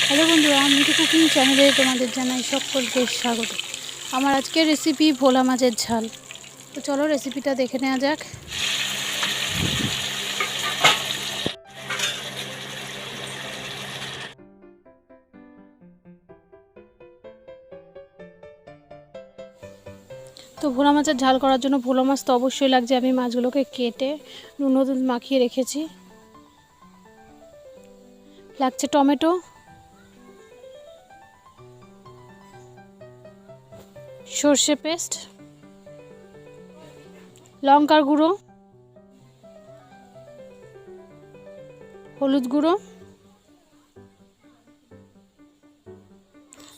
Hello বন্ধুরা, আমি cooking চ্যানেলে তোমাদের জানাই সকলকে স্বাগত। আমার আজকের রেসিপি ভোলা মাছের ঝাল। তো চলো রেসিপিটা দেখে নেওয়া যাক। তো ভোলা মাছের ঝাল করার জন্য ভোলা মাছ তো অবশ্যই লাগছে। আমি মাছগুলোকে কেটে নুন হলুদ মাখিয়ে রেখেছি। লাগছে টমেটো, সর্ষে পেস্ট, লঙ্কার গুঁড়ো, হলুদ গুঁড়ো,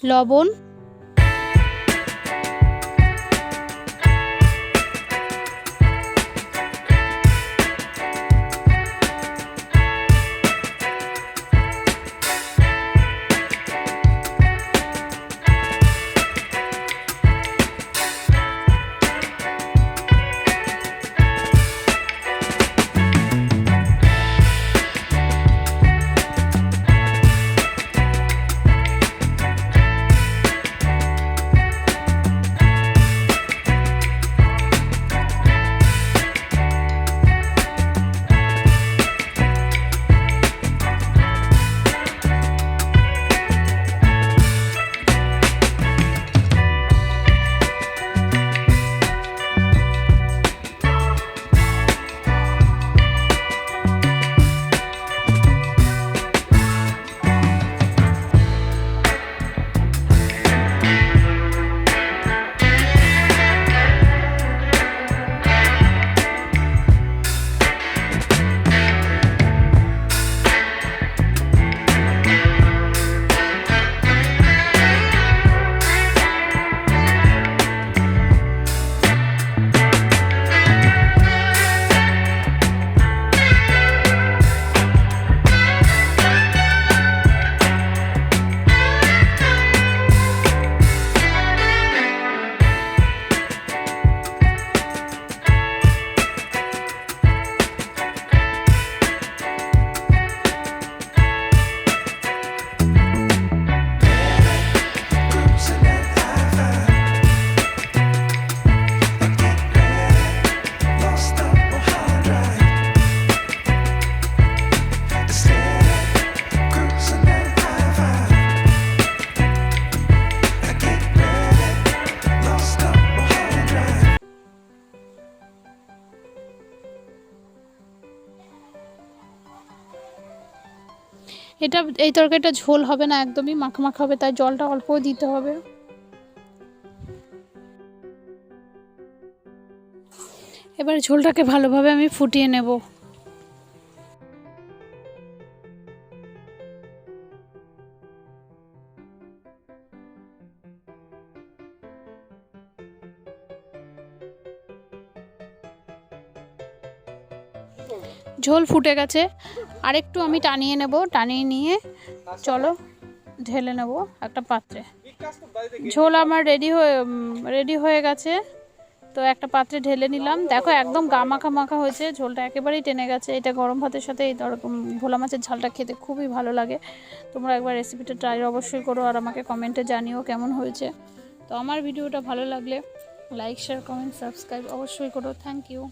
লবণ, এই তরকারিটা ঝোল হবে না, একদমই মাখা মাখা হবে, তাই জলটা অল্প দিতে হবে। এবার ঝোলটাকে ভালোভাবে আমি ফুটিয়ে নেব। ঝোল ফুটে গেছে, আরেকটু আমি টানিয়ে নেব। টানিয়ে নিয়ে চলো ঢেলে নেব একটা পাত্রে। ঝোল আমার রেডি হয়ে গেছে। তো একটা পাত্রে ঢেলে নিলাম। দেখো একদম গা মাখা মাখা হয়েছে, ঝোলটা একেবারেই টেনে গেছে। এটা গরম ভাতের সাথে এই ভোলা মাছের ঝালটা খেতে খুবই ভালো লাগে। তোমরা একবার রেসিপিটা ট্রাই অবশ্যই করো আর আমাকে কমেন্টে জানিও কেমন হয়েছে। তো আমার ভিডিওটা ভালো লাগলে লাইক, শেয়ার, কমেন্ট, সাবস্ক্রাইব অবশ্যই করো। Thank you.